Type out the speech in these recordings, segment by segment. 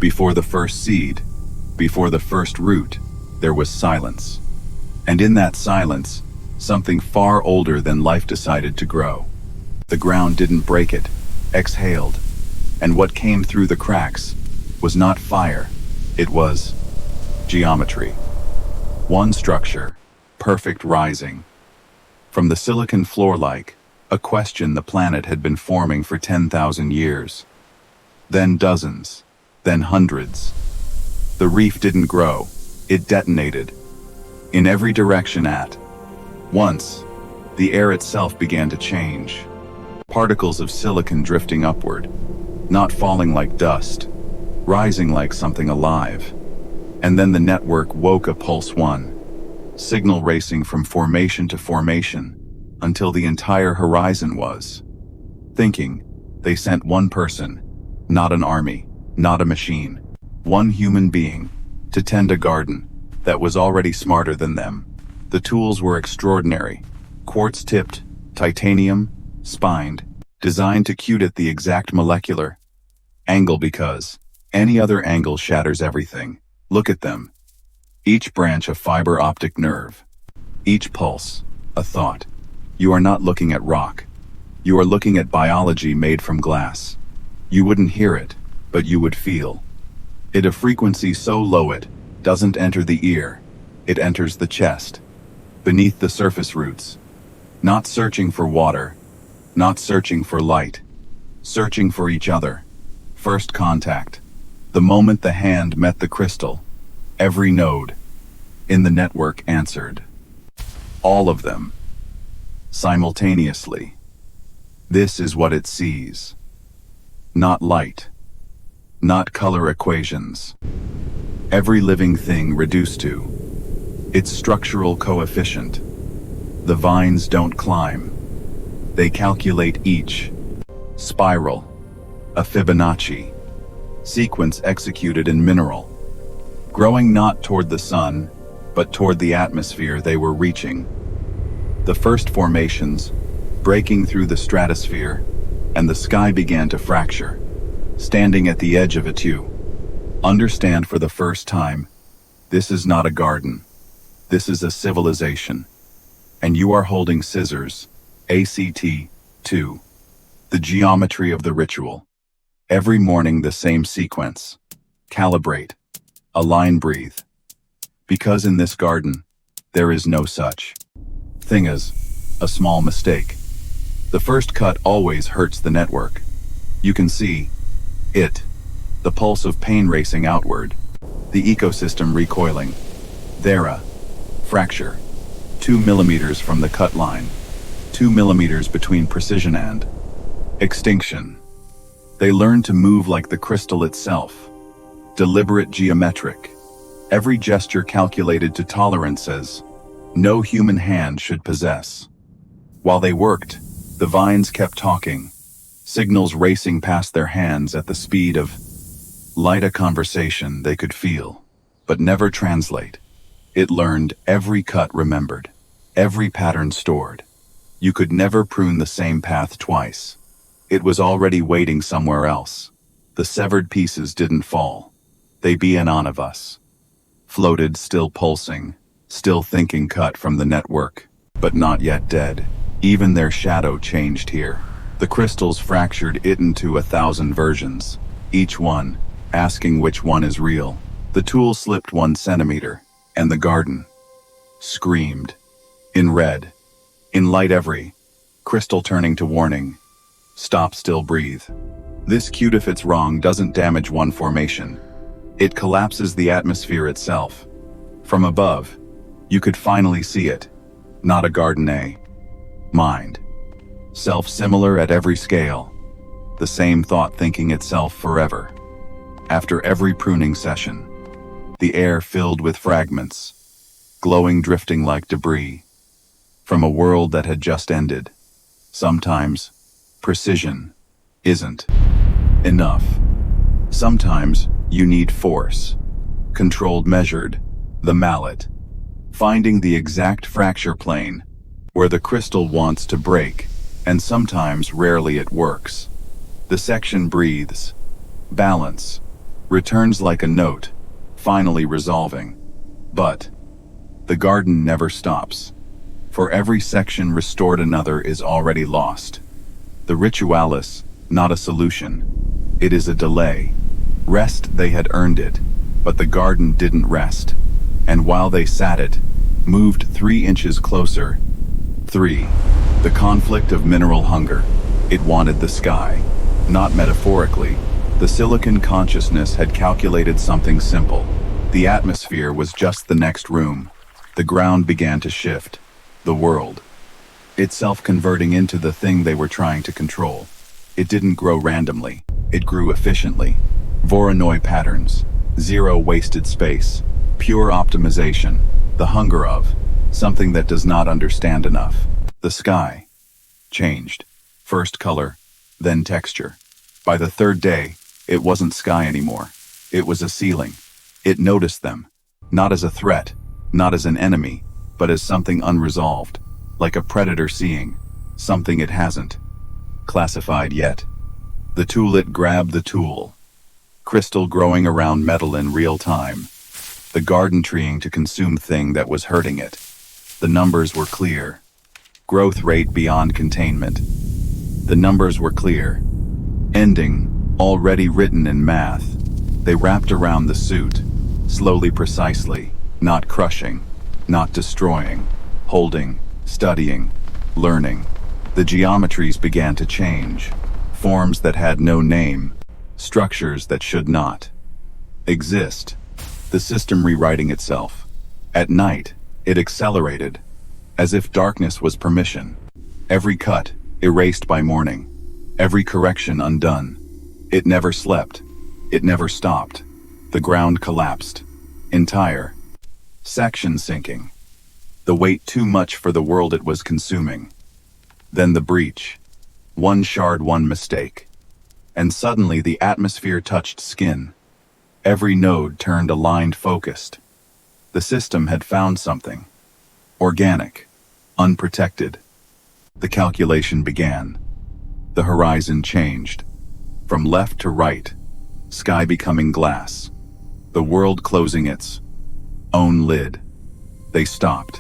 Before the first seed, before the first root, there was silence. And in that silence, something far older than life decided to grow. The ground didn't break it, exhaled, and what came through the cracks was not fire, it was geometry. One structure, perfect rising. From the silicon floor like a question the planet had been forming for 10,000 years. Then dozens, then hundreds. The reef didn't grow, it detonated. In every direction at once, the air itself began to change. Particles of silicon drifting upward, not falling like dust, rising like something alive. And then the network woke a pulse one, signal racing from formation to formation, until the entire horizon was thinking. They sent one person, not an army, not a machine, one human being, to tend a garden that was already smarter than them. The tools were extraordinary, quartz-tipped, titanium, spined, designed to cute at the exact molecular angle because any other angle shatters everything. Look at them. Each branch a fiber optic nerve. Each pulse, a thought. You are not looking at rock. You are looking at biology made from glass. You wouldn't hear it, but you would feel it. A frequency so low it doesn't enter the ear. It enters the chest, beneath the surface roots. Not searching for water, not searching for light, searching for each other. First contact. The moment the hand met the crystal, every node in the network answered. All of them. Simultaneously. This is what it sees. Not light. Not color equations. Every living thing reduced to its structural coefficient. The vines don't climb. They calculate each spiral, a Fibonacci sequence executed in mineral, growing not toward the sun, but toward the atmosphere they were reaching. The first formations, breaking through the stratosphere, and the sky began to fracture, standing at the edge of it. You understand for the first time, this is not a garden, this is a civilization. And you are holding scissors, ACT, the geometry of the ritual. Every morning the same sequence. Calibrate, align, breathe. Because in this garden, there is no such thing as a small mistake. The first cut always hurts the network. You can see it, the pulse of pain racing outward, the ecosystem recoiling. There a fracture, 2 millimeters from the cut line, 2 millimeters between precision and extinction. They learn to move like the crystal itself, deliberate, geometric, every gesture calculated to tolerances no human hand should possess. While they worked, the vines kept talking, signals racing past their hands at the speed of light, a conversation they could feel, but never translate. It learned, every cut remembered, every pattern stored. You could never prune the same path twice. It was already waiting somewhere else. The severed pieces didn't fall. They be an on of us. Floated, still pulsing, still thinking, cut from the network, but not yet dead. Even their shadow changed here. The crystals fractured it into 1,000 versions, each one asking which one is real. The tool slipped 1 centimeter, and the garden screamed. In red, in light, every crystal turning to warning. Stop, still, breathe. This cute, if it's wrong, doesn't damage one formation. It collapses the atmosphere itself. From above, you could finally see it. Not a garden, a mind. Self-similar at every scale. The same thought thinking itself forever. After every pruning session, the air filled with fragments, glowing, drifting like debris, from a world that had just ended. Sometimes, precision isn't enough. Sometimes, you need force. Controlled, measured, the mallet. Finding the exact fracture plane, where the crystal wants to break, and sometimes, rarely, it works. The section breathes. Balance. returns like a note, finally resolving. But the garden never stops. For every section restored, another is already lost. The ritualis, not a solution. It is a delay. Rest, they had earned it, but the garden didn't rest. And while they sat it, moved 3 inches closer. 3. The conflict of mineral hunger. It wanted the sky. Not metaphorically. The silicon consciousness had calculated something simple. The atmosphere was just the next room. The ground began to shift. The world. Itself converting into the thing they were trying to control. It didn't grow randomly. It grew efficiently. Voronoi patterns. Zero wasted space. Pure optimization. The hunger of something that does not understand enough. The sky changed. First color, then texture. By the 3rd day, it wasn't sky anymore. It was a ceiling. It noticed them. Not as a threat, not as an enemy, but as something unresolved. Like a predator seeing something it hasn't classified yet. The toolet grabbed the tool. Crystal growing around metal in real time. The garden treeing to consume thing that was hurting it. The numbers were clear. Growth rate beyond containment. The numbers were clear. Ending, already written in math. They wrapped around the suit, slowly, precisely, not crushing, not destroying, holding, studying, learning. The geometries began to change. Forms that had no name. Structures that should not exist. The system rewriting itself. At night, it accelerated, as if darkness was permission. Every cut, erased by morning. Every correction undone. It never slept. It never stopped. The ground collapsed. Entire. Section sinking. The weight too much for the world it was consuming. Then the breach. One shard, one mistake. And suddenly the atmosphere touched skin. Every node turned aligned, focused. The system had found something. Organic. Unprotected. The calculation began. The horizon changed. From left to right. Sky becoming glass. The world closing its own lid. They stopped.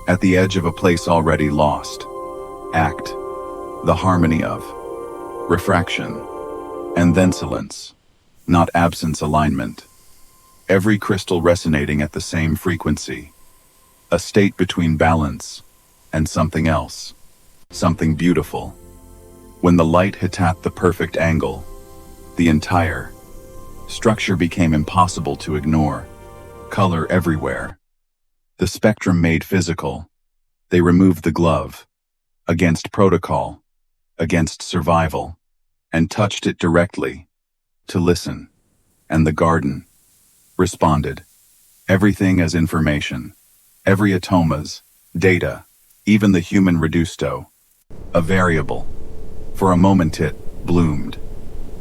At the edge of a place already lost. Act. The harmony of refraction. And then silence. Not absence, alignment. Every crystal resonating at the same frequency. A state between balance and something else. Something beautiful. When the light hit at the perfect angle, the entire structure became impossible to ignore. Color everywhere. The spectrum made physical. They removed the glove. Against protocol. Against survival. And touched it directly. To listen. And the garden responded. Everything as information. Every atomas, data, even the human reducto. A variable. For a moment it bloomed.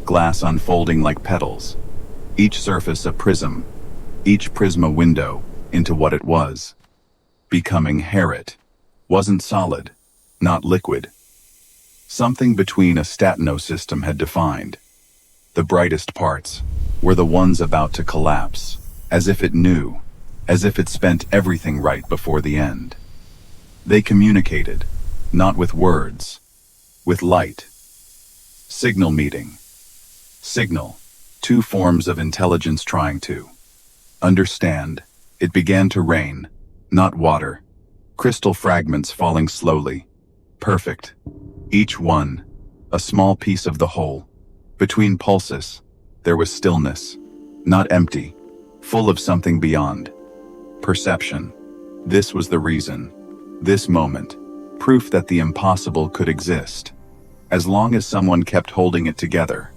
Glass unfolding like petals. Each surface a prism. Each prism a window into what it was. Becoming Herit. Wasn't solid. Not liquid. Something between a statino system had defined. The brightest parts were the ones about to collapse, as if it knew, as if it spent everything right before the end. They communicated, not with words, with light. Signal meeting. Signal, 2 forms of intelligence trying to understand. It began to rain, not water. Crystal fragments falling slowly. Perfect. Each one, a small piece of the whole. Between pulses, there was stillness. Not empty, full of something beyond. Perception. This was the reason. This moment. Proof that the impossible could exist. As long as someone kept holding it together.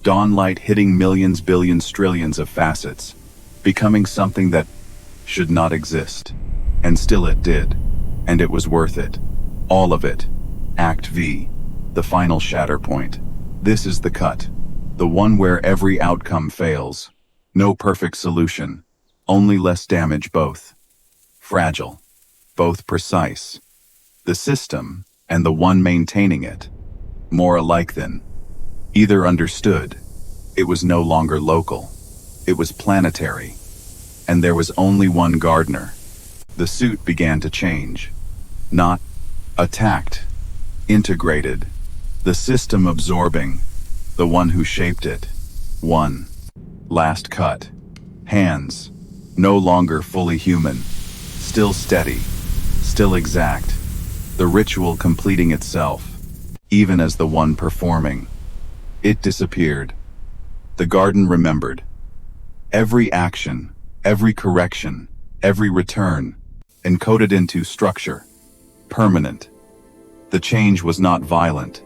Dawn light hitting millions, billions, trillions of facets. Becoming something that should not exist. And still it did. And it was worth it. All of it. Act V. The final shatter point. This is the cut. The one where every outcome fails. No perfect solution. Only less damage, both fragile, both precise. The system, and the one maintaining it, more alike than either understood. It was no longer local. It was planetary. And there was only one gardener. The suit began to change. Not attacked, integrated. The system absorbing, the one who shaped it. One. Last cut. Hands. No longer fully human. Still steady. Still exact. The ritual completing itself, even as the one performing. It disappeared. The garden remembered. Every action, every correction, every return, encoded into structure. Permanent. The change was not violent.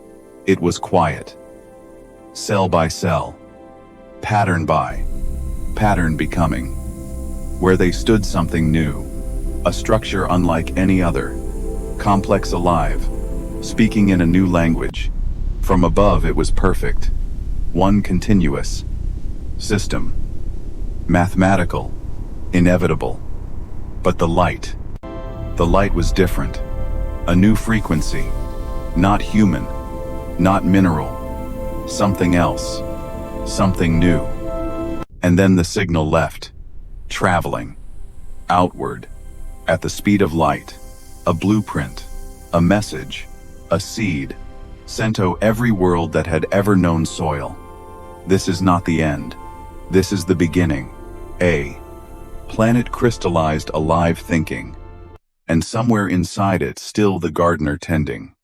It was quiet. Cell by cell. Pattern by pattern becoming. Where they stood something new. A structure unlike any other. Complex alive. Speaking in a new language. From above it was perfect. One continuous system. Mathematical. Inevitable. But the light was different. A new frequency. Not human. Not mineral. Something else. Something new. And then the signal left. Traveling. Outward. At the speed of light. A blueprint. A message. A seed. Sent to every world that had ever known soil. This is not the end. This is the beginning. A planet crystallized alive thinking. And somewhere inside it still the gardener tending.